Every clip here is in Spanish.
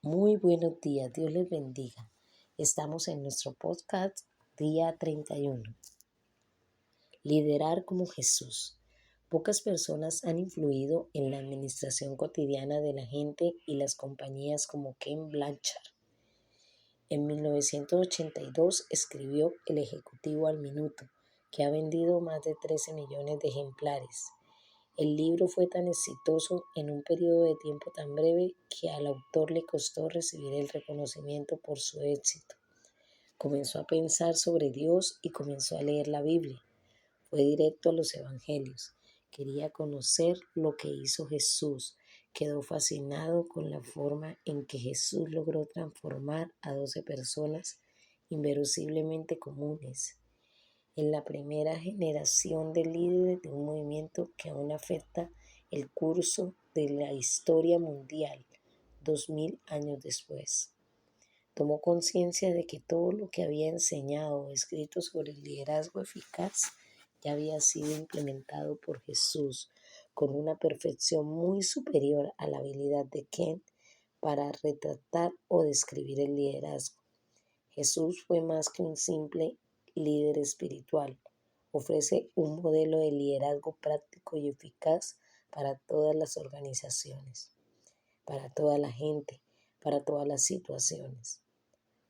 Muy buenos días, Dios les bendiga. Estamos en nuestro podcast día 31. Liderar como Jesús. Pocas personas han influido en la administración cotidiana de la gente y las compañías como Ken Blanchard. En 1982 escribió El Ejecutivo al Minuto, que ha vendido más de 13 millones de ejemplares. El libro fue tan exitoso en un periodo de tiempo tan breve que al autor le costó recibir el reconocimiento por su éxito. Comenzó a pensar sobre Dios y comenzó a leer la Biblia. Fue directo a los evangelios. Quería conocer lo que hizo Jesús. Quedó fascinado con la forma en que Jesús logró transformar a 12 personas inverosímilmente comunes en la primera generación de líderes de un movimiento que aún afecta el curso de la historia mundial 2000 años después. Tomó conciencia de que todo lo que había enseñado o escrito sobre el liderazgo eficaz ya había sido implementado por Jesús con una perfección muy superior a la habilidad de Ken para retratar o describir el liderazgo. Jesús fue más que un simple líder espiritual. Ofrece un modelo de liderazgo práctico y eficaz para todas las organizaciones, para toda la gente, para todas las situaciones.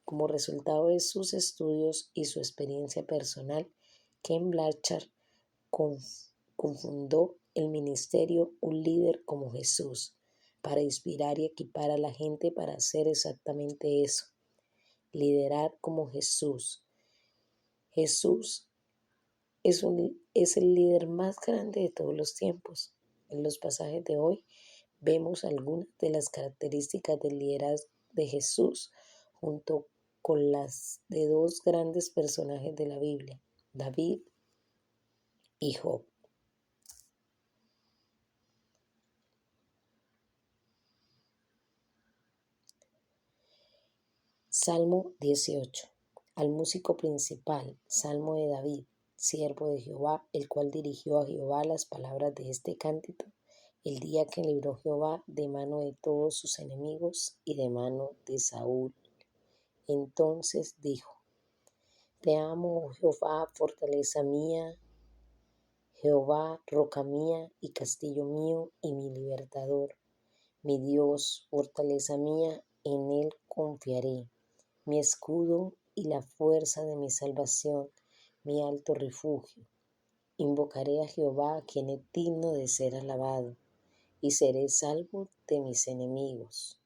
Como resultado de sus estudios y su experiencia personal, Ken Blanchard confundó el ministerio Un líder como Jesús para inspirar y equipar a la gente para hacer exactamente eso. Liderar como Jesús. Jesús es el líder más grande de todos los tiempos. En los pasajes de hoy vemos algunas de las características del liderazgo de Jesús junto con las de dos grandes personajes de la Biblia, David y Job. Salmo 18. Al músico principal, Salmo de David, siervo de Jehová, el cual dirigió a Jehová las palabras de este cántico, el día que libró Jehová de mano de todos sus enemigos y de mano de Saúl. Entonces dijo: Te amo, oh Jehová, fortaleza mía, Jehová, roca mía y castillo mío y mi libertador. Mi Dios, fortaleza mía, en él confiaré. Mi escudo y la fuerza de mi salvación, mi alto refugio. Invocaré a Jehová, quien es digno de ser alabado, y seré salvo de mis enemigos.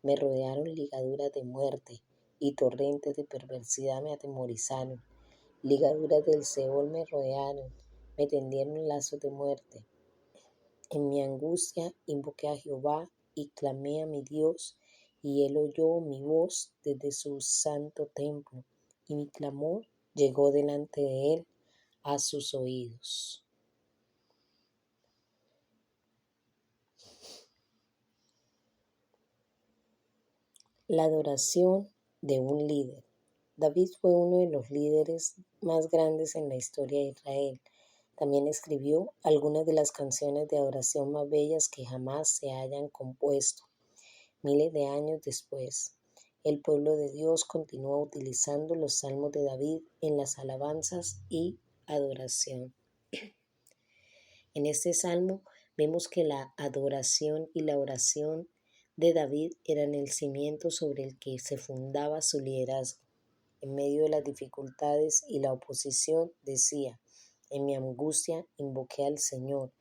Me rodearon ligaduras de muerte, y torrentes de perversidad me atemorizaron. Ligaduras del Seol me rodearon, me tendieron lazos de muerte. En mi angustia invoqué a Jehová y clamé a mi Dios, y él oyó mi voz desde su santo templo, y mi clamor llegó delante de él a sus oídos. La adoración de un líder. David fue uno de los líderes más grandes en la historia de Israel. También escribió algunas de las canciones de adoración más bellas que jamás se hayan compuesto. Miles de años después, el pueblo de Dios continúa utilizando los salmos de David en las alabanzas y adoración. En este salmo vemos que la adoración y la oración de David eran el cimiento sobre el que se fundaba su liderazgo. En medio de las dificultades y la oposición decía: en mi angustia invoqué al Señor,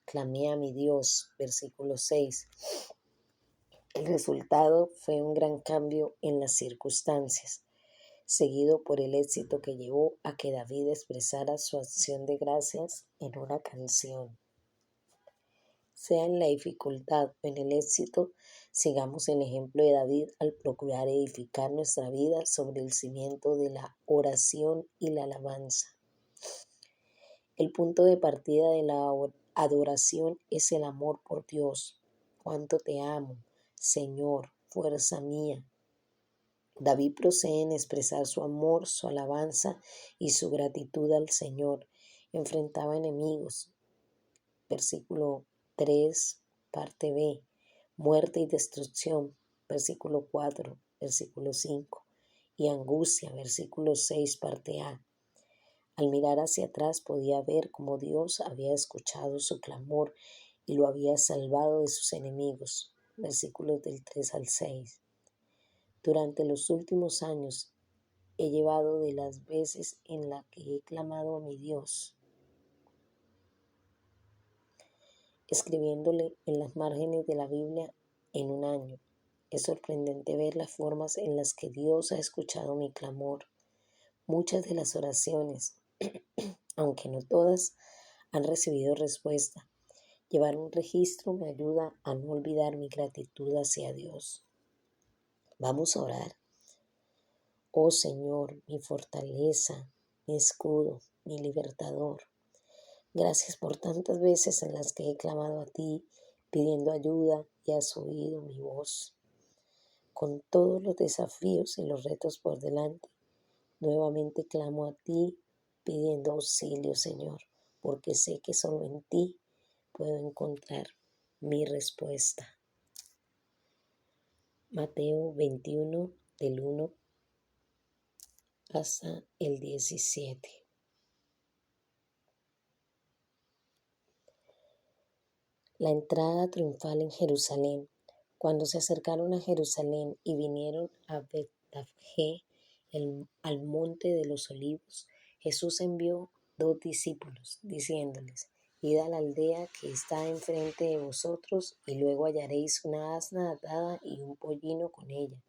clamé a mi Dios. Versículo 6. El resultado fue un gran cambio en las circunstancias, seguido por el éxito que llevó a que David expresara su acción de gracias en una canción. Sea en la dificultad o en el éxito, sigamos el ejemplo de David al procurar edificar nuestra vida sobre el cimiento de la oración y la alabanza. El punto de partida de la adoración es el amor por Dios. Cuánto te amo, Señor, fuerza mía. David procede en expresar su amor, su alabanza y su gratitud al Señor. Enfrentaba enemigos. Versículo 3, parte B. Muerte y destrucción. versículo 4, versículo 5, y angustia, versículo 6, parte A. Al mirar hacia atrás podía ver cómo Dios había escuchado su clamor y lo había salvado de sus enemigos, versículos del 3 al 6. Durante los últimos años he llevado de las veces en las que he clamado a mi Dios, escribiéndole en las márgenes de la Biblia en un año. Es sorprendente ver las formas en las que Dios ha escuchado mi clamor. Muchas de las oraciones, aunque no todas, han recibido respuesta. Llevar un registro me ayuda a no olvidar mi gratitud hacia Dios. Vamos a orar. Oh Señor, mi fortaleza, mi escudo, mi libertador. Gracias por tantas veces en las que he clamado a ti, pidiendo ayuda y has oído mi voz. Con todos los desafíos y los retos por delante, nuevamente clamo a ti, pidiendo auxilio, Señor, porque sé que solo en ti puedo encontrar mi respuesta. Mateo 21, del 1 hasta el 17. La entrada triunfal en Jerusalén. Cuando se acercaron a Jerusalén y vinieron a Betfagé, al monte de los olivos, Jesús envió 2 discípulos, diciéndoles: Id a la aldea que está enfrente de vosotros, y luego hallaréis una asna atada y un pollino con ella.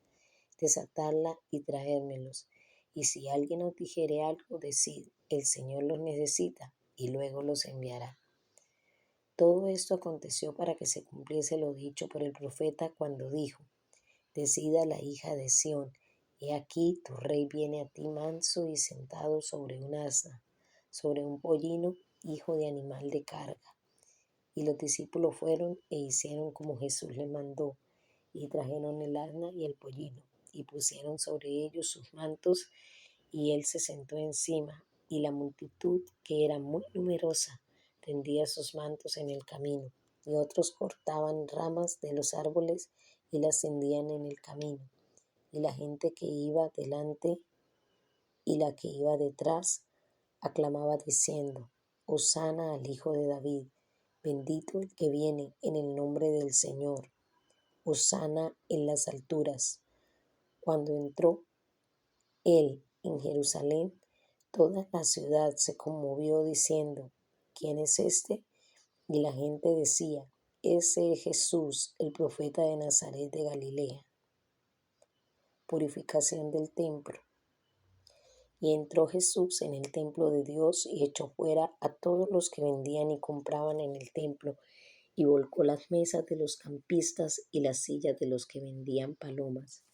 Desatadla y traérmelos. Y si alguien os dijere algo, decid: el Señor los necesita, y luego los enviará. Todo esto aconteció para que se cumpliese lo dicho por el profeta cuando dijo: Decida la hija de Sión, he aquí tu rey viene a ti manso y sentado sobre un asna, sobre un pollino, hijo de animal de carga. Y los discípulos fueron e hicieron como Jesús les mandó, y trajeron el asna y el pollino, y pusieron sobre ellos sus mantos, y él se sentó encima, y la multitud, que era muy numerosa, tendía sus mantos en el camino, y otros cortaban ramas de los árboles y las tendían en el camino. Y la gente que iba delante y la que iba detrás aclamaba diciendo: Hosana al Hijo de David, bendito el que viene en el nombre del Señor, Hosana en las alturas. Cuando entró él en Jerusalén, toda la ciudad se conmovió diciendo: ¿Quién es este? Y la gente decía: Ese es Jesús, el profeta de Nazaret de Galilea. Purificación del templo. Y entró Jesús en el templo de Dios y echó fuera a todos los que vendían y compraban en el templo, y volcó las mesas de los campistas y las sillas de los que vendían palomas.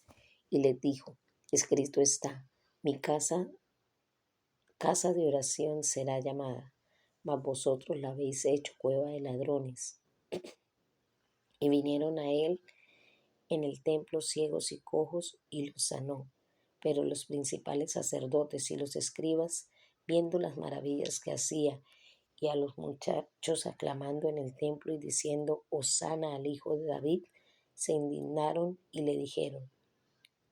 Y les dijo: Escrito está: mi casa de oración será llamada, mas vosotros la habéis hecho cueva de ladrones. Y vinieron a él en el templo ciegos y cojos, y los sanó. Pero los principales sacerdotes y los escribas, viendo las maravillas que hacía, y a los muchachos aclamando en el templo y diciendo: Hosana al Hijo de David, se indignaron y le dijeron: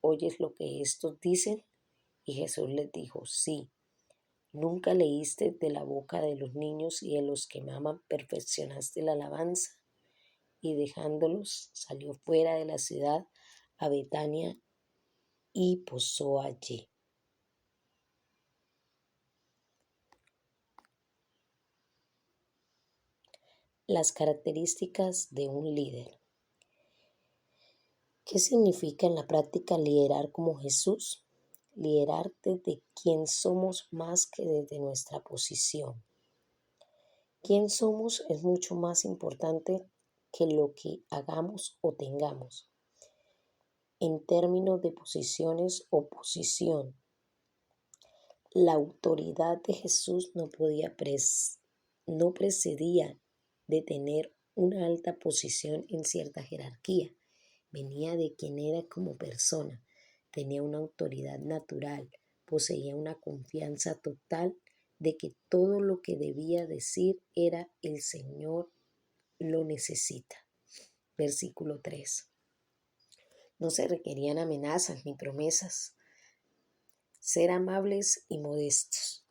¿Oyes lo que estos dicen? Y Jesús les dijo: Sí. ¿Nunca leíste de la boca de los niños y de los que maman perfeccionaste la alabanza? Y dejándolos, salió fuera de la ciudad a Betania y posó allí. Las características de un líder. ¿Qué significa en la práctica liderar como Jesús? Liderar desde quién somos más que desde nuestra posición. Quién somos es mucho más importante que lo que hagamos o tengamos. En términos de posiciones o posición, la autoridad de Jesús no precedía de tener una alta posición en cierta jerarquía. Venía de quien era como persona, tenía una autoridad natural, poseía una confianza total de que todo lo que debía decir era: el Señor lo necesita. Versículo 3. No se requerían amenazas ni promesas. Ser amables y modestos.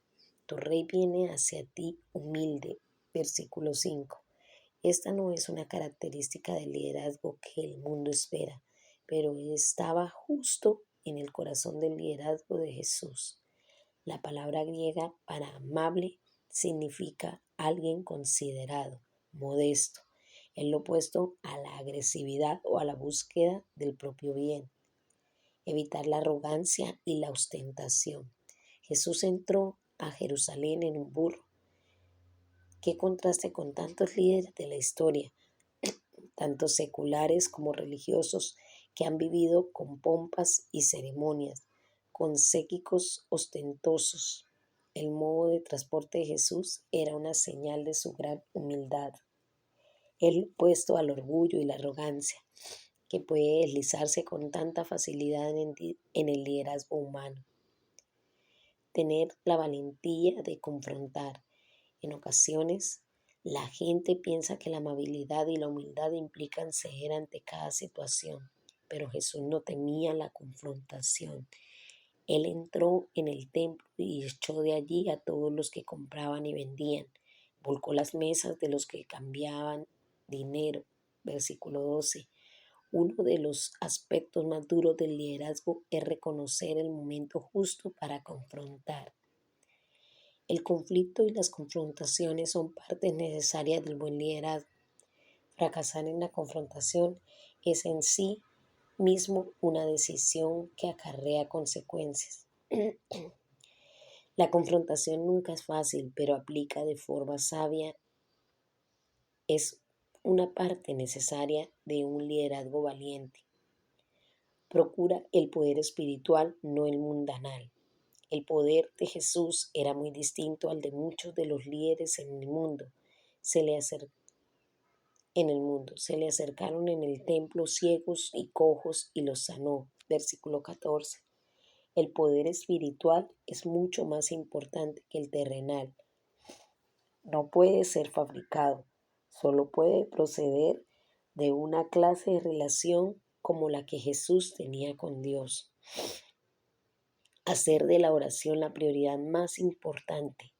Tu rey viene hacia ti humilde. Versículo 5. Esta no es una característica del liderazgo que el mundo espera, pero estaba justo en el corazón del liderazgo de Jesús. La palabra griega para amable significa alguien considerado, modesto, es lo opuesto a la agresividad o a la búsqueda del propio bien. Evitar la arrogancia y la ostentación. Jesús entró a Jerusalén en un burro. Qué contraste con tantos líderes de la historia, tanto seculares como religiosos, que han vivido con pompas y ceremonias, con séquicos ostentosos. El modo de transporte de Jesús era una señal de su gran humildad. El opuesto al orgullo y la arrogancia, que puede deslizarse con tanta facilidad en el liderazgo humano. Tener la valentía de confrontar. En ocasiones, la gente piensa que la amabilidad y la humildad implican ceder ante cada situación, pero Jesús no temía la confrontación. Él entró en el templo y echó de allí a todos los que compraban y vendían. Volcó las mesas de los que cambiaban dinero. Versículo 12. Uno de los aspectos más duros del liderazgo es reconocer el momento justo para confrontar. El conflicto y las confrontaciones son partes necesarias del buen liderazgo. Fracasar en la confrontación es en sí mismo una decisión que acarrea consecuencias. La confrontación nunca es fácil, pero aplica de forma sabia. Es una parte necesaria de un liderazgo valiente. Procura el poder espiritual, no el mundanal. El poder de Jesús era muy distinto al de muchos de los líderes en el mundo. Se le acercaron en el templo ciegos y cojos y los sanó. Versículo 14. El poder espiritual es mucho más importante que el terrenal. No puede ser fabricado, solo puede proceder de una clase de relación como la que Jesús tenía con Dios. Hacer de la oración la prioridad más importante.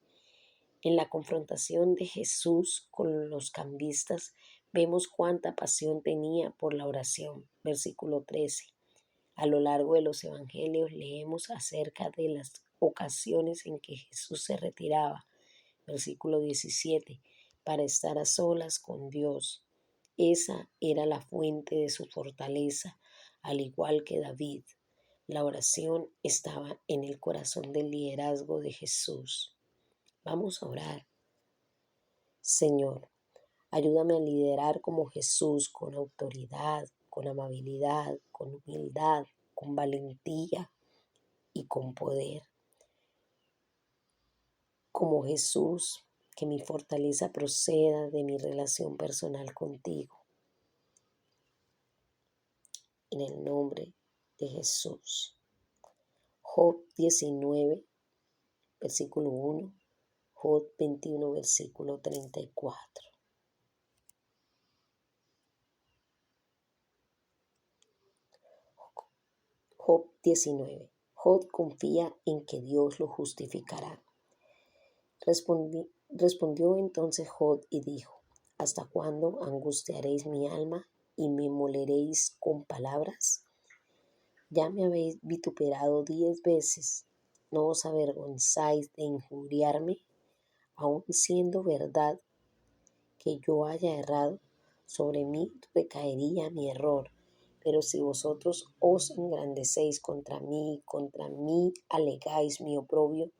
En la confrontación de Jesús con los cambistas, vemos cuánta pasión tenía por la oración. Versículo 13. A lo largo de los evangelios leemos acerca de las ocasiones en que Jesús se retiraba. Versículo 17. Para estar a solas con Dios. Esa era la fuente de su fortaleza, al igual que David. La oración estaba en el corazón del liderazgo de Jesús. Vamos a orar. Señor, ayúdame a liderar como Jesús, con autoridad, con amabilidad, con humildad, con valentía y con poder. Como Jesús, que mi fortaleza proceda de mi relación personal contigo. En el nombre de Jesús. Job 19, versículo 1. Job 21, versículo 34. Job 19. Job confía en que Dios lo justificará. Respondió entonces Job y dijo: ¿Hasta cuándo angustiaréis mi alma y me moleréis con palabras? Ya me habéis vituperado 10 veces. ¿No os avergonzáis de injuriarme? Aun siendo verdad que yo haya errado, sobre mí recaería mi error. Pero si vosotros os engrandecéis contra mí alegáis mi oprobio,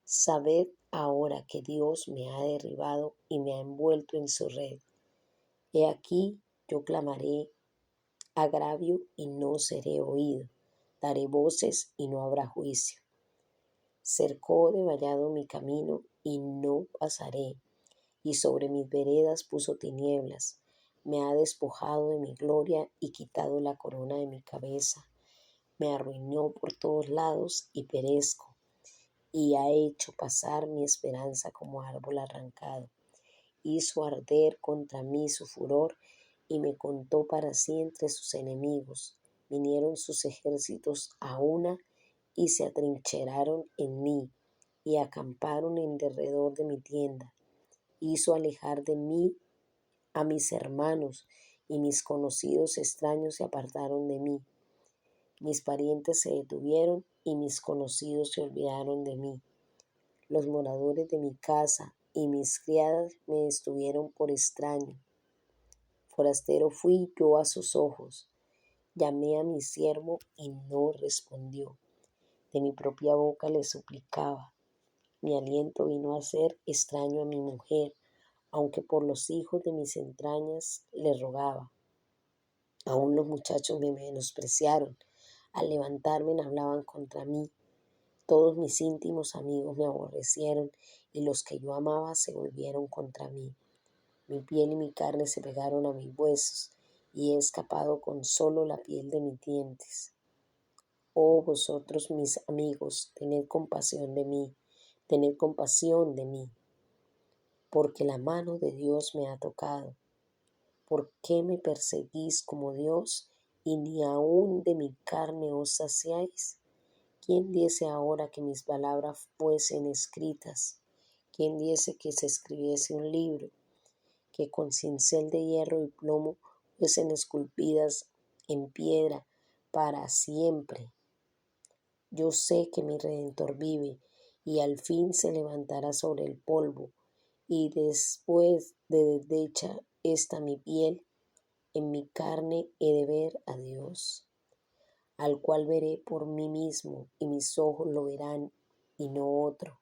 sabed ahora que Dios me ha derribado y me ha envuelto en su red. He aquí, yo clamaré agravio y no seré oído. Daré voces y no habrá juicio. Cercó de vallado mi camino y no pasaré, y sobre mis veredas puso tinieblas. Me ha despojado de mi gloria y quitado la corona de mi cabeza. Me arruinó por todos lados y perezco, y ha hecho pasar mi esperanza como árbol arrancado. Hizo arder contra mí su furor y me contó para sí entre sus enemigos. Vinieron sus ejércitos a una y se atrincheraron en mí y acamparon en derredor de mi tienda. Hizo alejar de mí a mis hermanos y mis conocidos extraños se apartaron de mí. Mis parientes se detuvieron y mis conocidos se olvidaron de mí. Los moradores de mi casa y mis criadas me estuvieron por extraño. Forastero fui yo a sus ojos. Llamé a mi siervo y no respondió. De mi propia boca le suplicaba. Mi aliento vino a ser extraño a mi mujer, aunque por los hijos de mis entrañas le rogaba. Aún los muchachos me menospreciaron. Al levantarme hablaban contra mí. Todos mis íntimos amigos me aborrecieron y los que yo amaba se volvieron contra mí. Mi piel y mi carne se pegaron a mis huesos y he escapado con solo la piel de mis dientes. Oh vosotros mis amigos, tened compasión de mí, porque la mano de Dios me ha tocado. ¿Por qué me perseguís como Dios y ni aun de mi carne os saciáis? ¿Quién diese ahora que mis palabras fuesen escritas? ¿Quién diese que se escribiese un libro, que con cincel de hierro y plomo fuesen esculpidas en piedra para siempre? Yo sé que mi Redentor vive y al fin se levantará sobre el polvo, y después de deshecha esta mi piel, en mi carne he de ver a Dios, al cual veré por mí mismo, y mis ojos lo verán y no otro.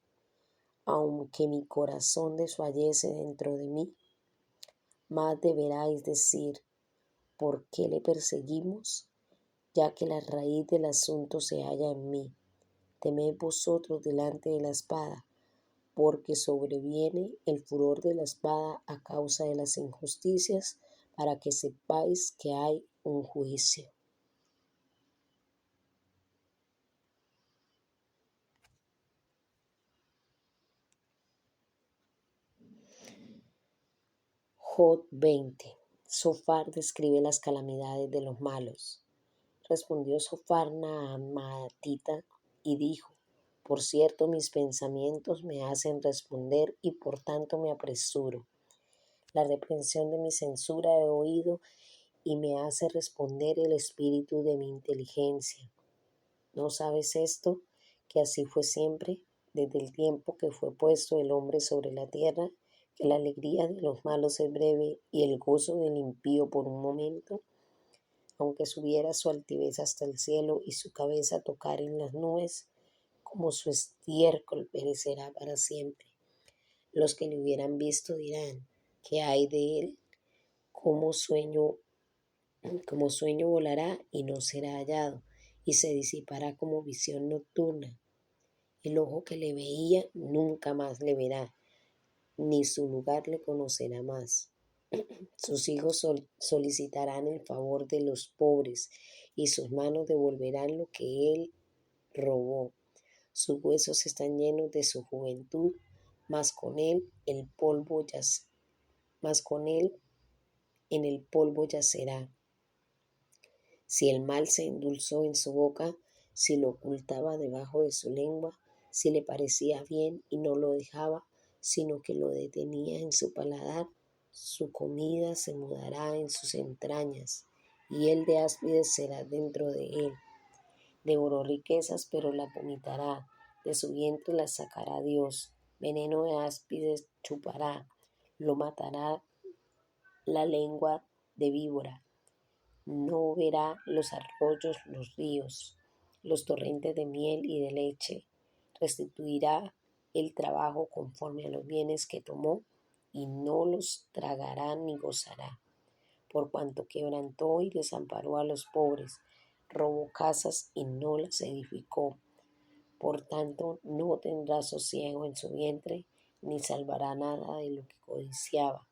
Aunque mi corazón desfallece dentro de mí, más deberáis decir, ¿por qué le perseguimos? Ya que la raíz del asunto se halla en mí. Temed vosotros delante de la espada, porque sobreviene el furor de la espada a causa de las injusticias, para que sepáis que hay un juicio. Job 20. Sofar describe las calamidades de los malos. Respondió Sofar Naamatita y dijo: Por cierto, mis pensamientos me hacen responder y por tanto me apresuro. La reprensión de mi censura he oído y me hace responder el espíritu de mi inteligencia. ¿No sabes esto? Que así fue siempre, desde el tiempo que fue puesto el hombre sobre la tierra, que la alegría de los malos es breve y el gozo del impío por un momento. Aunque subiera su altivez hasta el cielo y su cabeza tocar en las nubes, como su estiércol perecerá para siempre. Los que le hubieran visto dirán: ¿qué hay de él? Como sueño volará y no será hallado, y se disipará como visión nocturna. El ojo que le veía nunca más le verá, ni su lugar le conocerá más. Sus hijos solicitarán el favor de los pobres, y sus manos devolverán lo que él robó. Sus huesos están llenos de su juventud, mas con él en el polvo yacerá. Si el mal se endulzó en su boca, si lo ocultaba debajo de su lengua, si le parecía bien y no lo dejaba, sino que lo detenía en su paladar, su comida se mudará en sus entrañas, y el de áspides será dentro de él. Devoró riquezas, pero las vomitará, de su vientre las sacará Dios. Veneno de áspides chupará, lo matará la lengua de víbora. No verá los arroyos, los ríos, los torrentes de miel y de leche. Restituirá el trabajo conforme a los bienes que tomó, y no los tragará ni gozará. Por cuanto quebrantó y desamparó a los pobres, robó casas y no las edificó. Por tanto, no tendrá sosiego en su vientre, ni salvará nada de lo que codiciaba.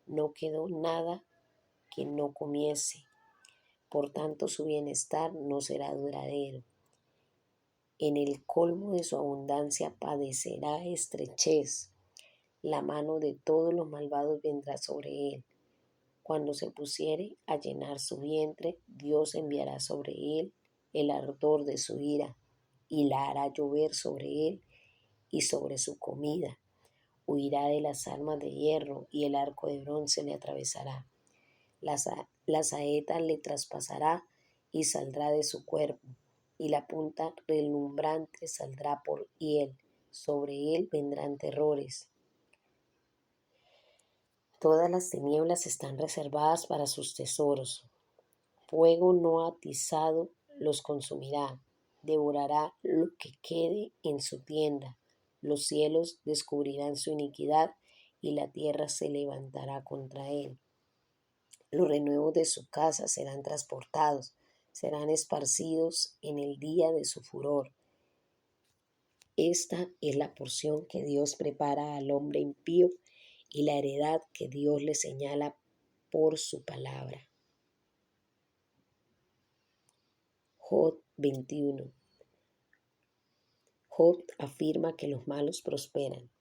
No quedó nada que no comiese. Por tanto, su bienestar no será duradero. En el colmo de su abundancia padecerá estrechez. La mano de todos los malvados vendrá sobre él. Cuando se pusiere a llenar su vientre, Dios enviará sobre él el ardor de su ira y la hará llover sobre él y sobre su comida. Huirá de las armas de hierro y el arco de bronce le atravesará. La saeta le traspasará y saldrá de su cuerpo, y la punta relumbrante saldrá por él. Sobre él vendrán terrores. Todas las tinieblas están reservadas para sus tesoros. Fuego no atizado los consumirá. Devorará lo que quede en su tienda. Los cielos descubrirán su iniquidad y la tierra se levantará contra él. Los renuevos de su casa serán transportados, serán esparcidos en el día de su furor. Esta es la porción que Dios prepara al hombre impío y la heredad que Dios le señala por su palabra. Job 21. Job afirma que los malos prosperan.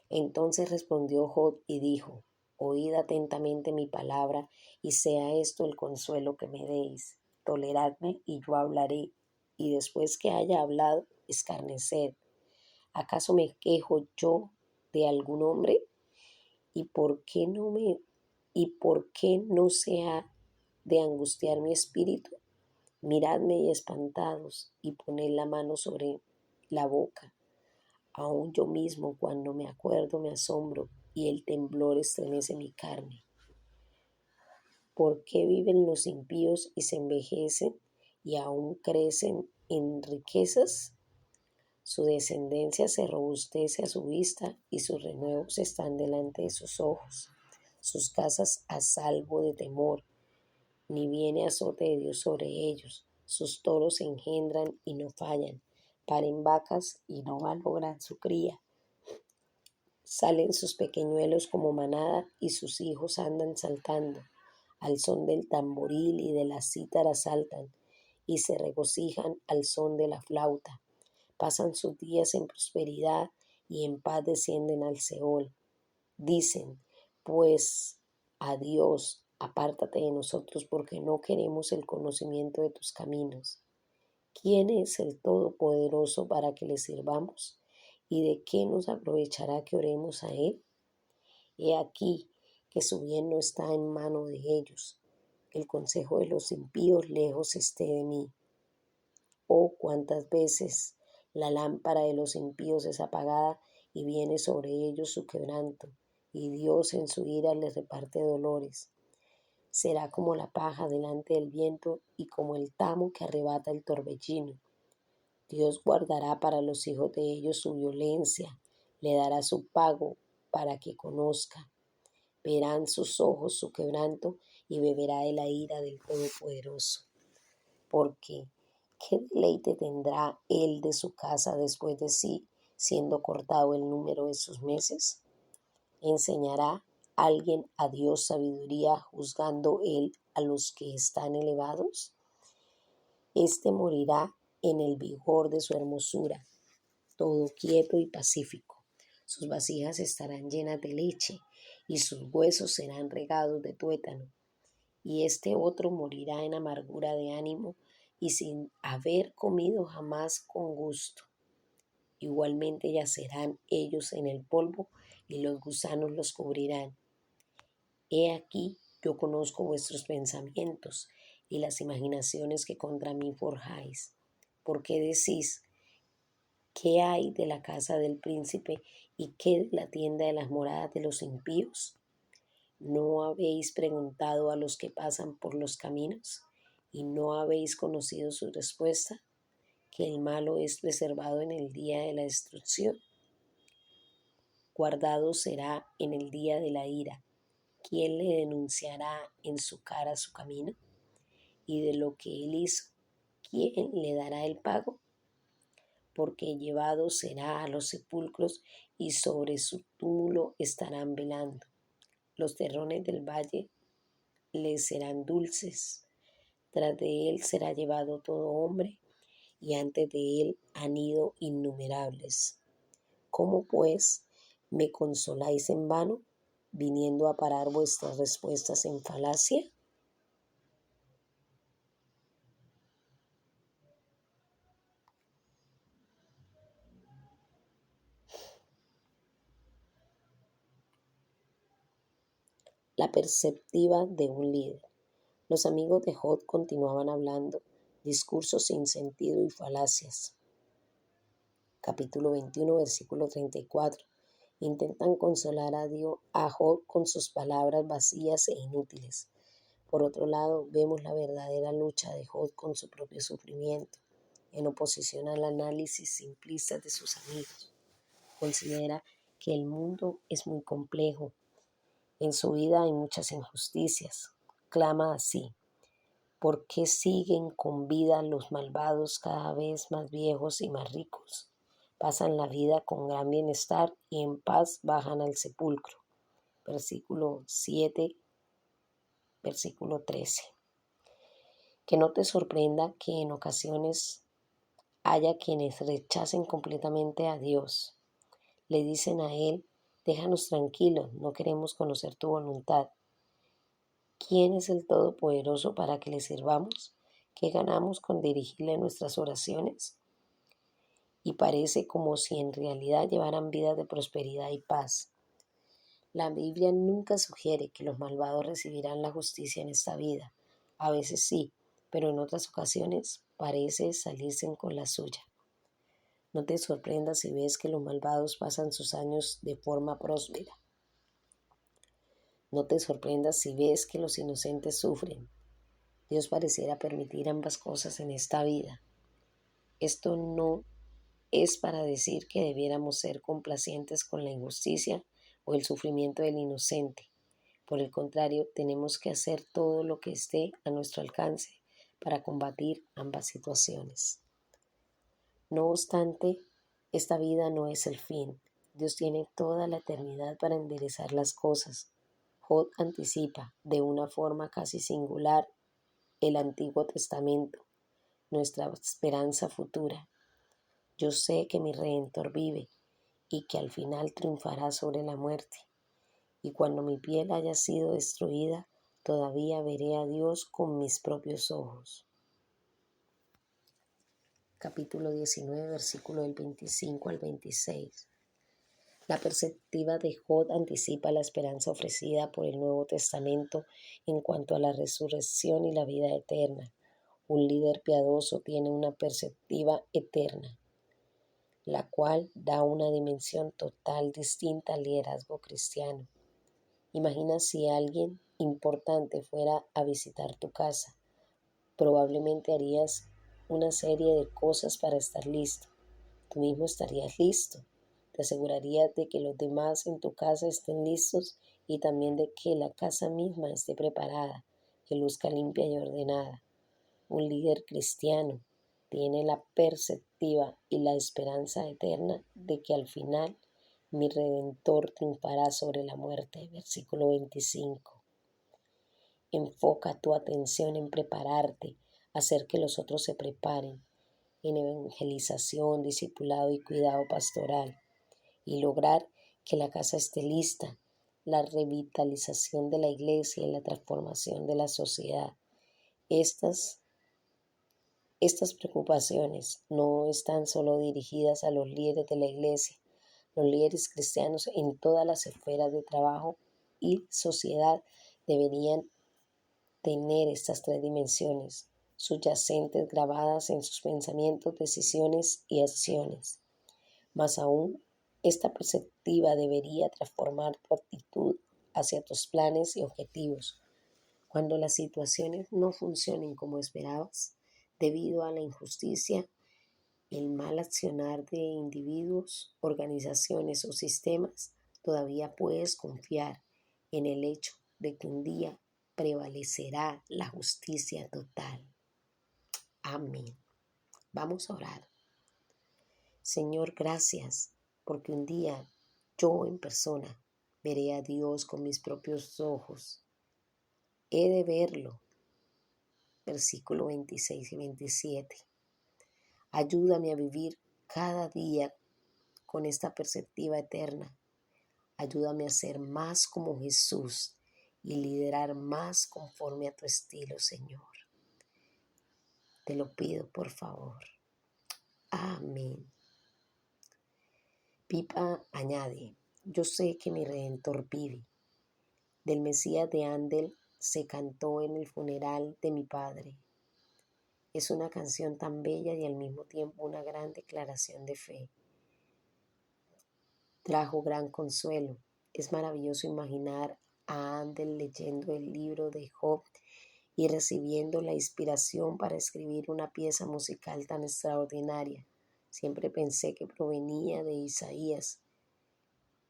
Entonces respondió Job y dijo: Oíd atentamente mi palabra, y sea esto el consuelo que me deis. Toleradme y yo hablaré, y después que haya hablado, escarneced. ¿Acaso me quejo yo de algún hombre? ¿Y por qué no se ha de angustiar mi espíritu? Miradme y espantados, y poned la mano sobre la boca. Aún yo mismo, cuando me acuerdo, me asombro, y el temblor estremece mi carne. ¿Por qué viven los impíos y se envejecen, y aún crecen en riquezas? Su descendencia se robustece a su vista, y sus renuevos están delante de sus ojos. Sus casas a salvo de temor, ni viene azote de Dios sobre ellos. Sus toros se engendran y no fallan, paren vacas y no malogran su cría. Salen sus pequeñuelos como manada y sus hijos andan saltando. Al son del tamboril y de la cítara saltan y se regocijan al son de la flauta. Pasan sus días en prosperidad y en paz descienden al Seol. Dicen, pues, a Dios, apártate de nosotros porque no queremos el conocimiento de tus caminos. ¿Quién es el Todopoderoso para que le sirvamos? ¿Y de qué nos aprovechará que oremos a Él? He aquí que su bien no está en mano de ellos. El consejo de los impíos lejos esté de mí. Oh, cuántas veces la lámpara de los impíos es apagada y viene sobre ellos su quebranto, y Dios en su ira les reparte dolores. Será como la paja delante del viento y como el tamo que arrebata el torbellino. Dios guardará para los hijos de ellos su violencia, le dará su pago para que conozca. Verán sus ojos su quebranto y beberá de la ira del Todopoderoso. Porque, ¿qué deleite tendrá él de su casa después de sí, siendo cortado el número de sus meses? ¿Enseñará alguien a Dios sabiduría, juzgando él a los que están elevados? Este morirá en el vigor de su hermosura, todo quieto y pacífico. Sus vasijas estarán llenas de leche y sus huesos serán regados de tuétano. Y este otro morirá en amargura de ánimo y sin haber comido jamás con gusto. Igualmente yacerán ellos en el polvo y los gusanos los cubrirán. He aquí, yo conozco vuestros pensamientos y las imaginaciones que contra mí forjáis. ¿Por qué decís, qué hay de la casa del príncipe y qué de la tienda de las moradas de los impíos? ¿No habéis preguntado a los que pasan por los caminos y no habéis conocido su respuesta? Que el malo es preservado en el día de la destrucción, guardado será en el día de la ira. ¿Quién le denunciará en su cara su camino? Y de lo que él hizo, ¿quién le dará el pago? Porque llevado será a los sepulcros y sobre su túmulo estarán velando. Los terrones del valle le serán dulces. Tras de él será llevado todo hombre, y antes de él han ido innumerables. ¿Cómo pues me consoláis en vano, viniendo a parar vuestras respuestas en falacia? La perspectiva de un líder. Los amigos de Job continuaban hablando discursos sin sentido y falacias. Capítulo 21, versículo 34. Intentan consolar a Job con sus palabras vacías e inútiles. Por otro lado, vemos la verdadera lucha de Job con su propio sufrimiento, en oposición al análisis simplista de sus amigos. Considera que el mundo es muy complejo. En su vida hay muchas injusticias. Clama así: ¿por qué siguen con vida los malvados cada vez más viejos y más ricos? Pasan la vida con gran bienestar y en paz bajan al sepulcro. Versículo 7, versículo 13. Que no te sorprenda que en ocasiones haya quienes rechacen completamente a Dios. Le dicen a Él: déjanos tranquilos, no queremos conocer tu voluntad. ¿Quién es el Todopoderoso para que le sirvamos? ¿Qué ganamos con dirigirle nuestras oraciones? Y parece como si en realidad llevaran vidas de prosperidad y paz. La Biblia nunca sugiere que los malvados recibirán la justicia en esta vida. A veces sí, pero en otras ocasiones parece salirse con la suya. No te sorprendas si ves que los malvados pasan sus años de forma próspera. No te sorprendas si ves que los inocentes sufren. Dios pareciera permitir ambas cosas en esta vida. Esto no es para decir que debiéramos ser complacientes con la injusticia o el sufrimiento del inocente. Por el contrario, tenemos que hacer todo lo que esté a nuestro alcance para combatir ambas situaciones. No obstante, esta vida no es el fin. Dios tiene toda la eternidad para enderezar las cosas. Job anticipa de una forma casi singular el Antiguo Testamento, nuestra esperanza futura. Yo sé que mi Redentor vive y que al final triunfará sobre la muerte. Y cuando mi piel haya sido destruida, todavía veré a Dios con mis propios ojos. Capítulo 19, versículo del 25 al 26. La perspectiva de Job anticipa la esperanza ofrecida por el Nuevo Testamento en cuanto a la resurrección y la vida eterna. Un líder piadoso tiene una perspectiva eterna, la cual da una dimensión total distinta al liderazgo cristiano. Imagina si alguien importante fuera a visitar tu casa. Probablemente harías una serie de cosas para estar listo. Tú mismo estarías listo. Te asegurarías de que los demás en tu casa estén listos y también de que la casa misma esté preparada, que luzca limpia y ordenada. Un líder cristiano tiene la perspectiva y la esperanza eterna de que al final mi Redentor triunfará sobre la muerte. Versículo 25. Enfoca tu atención en prepararte, hacer que los otros se preparen, en evangelización, discipulado y cuidado pastoral, y lograr que la casa esté lista, la revitalización de la iglesia y la transformación de la sociedad. Estas preocupaciones no están solo dirigidas a los líderes de la iglesia. Los líderes cristianos en todas las esferas de trabajo y sociedad deberían tener estas tres dimensiones subyacentes grabadas en sus pensamientos, decisiones y acciones. Más aún, esta perspectiva debería transformar tu actitud hacia tus planes y objetivos. Cuando las situaciones no funcionen como esperabas, debido a la injusticia, el mal accionar de individuos, organizaciones o sistemas, todavía puedes confiar en el hecho de que un día prevalecerá la justicia total. Amén. Vamos a orar. Señor, gracias, porque un día yo en persona veré a Dios con mis propios ojos. He de verlo. Versículo 26 y 27. Ayúdame a vivir cada día con esta perspectiva eterna. Ayúdame a ser más como Jesús y liderar más conforme a tu estilo, Señor. Te lo pido, por favor. Amén. Pipa añade: yo sé que mi Redentor vive. del Mesías de Handel se cantó en el funeral de mi padre. Es una canción tan bella y al mismo tiempo una gran declaración de fe. Trajo gran consuelo. Es maravilloso imaginar a Handel leyendo el libro de Job y recibiendo la inspiración para escribir una pieza musical tan extraordinaria. Siempre pensé que provenía de Isaías,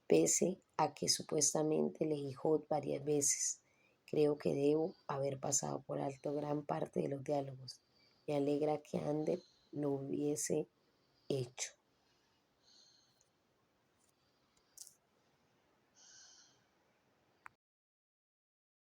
pese a que supuestamente leí Job varias veces. Creo que debo haber pasado por alto gran parte de los diálogos. Me alegra que Handel lo hubiese hecho.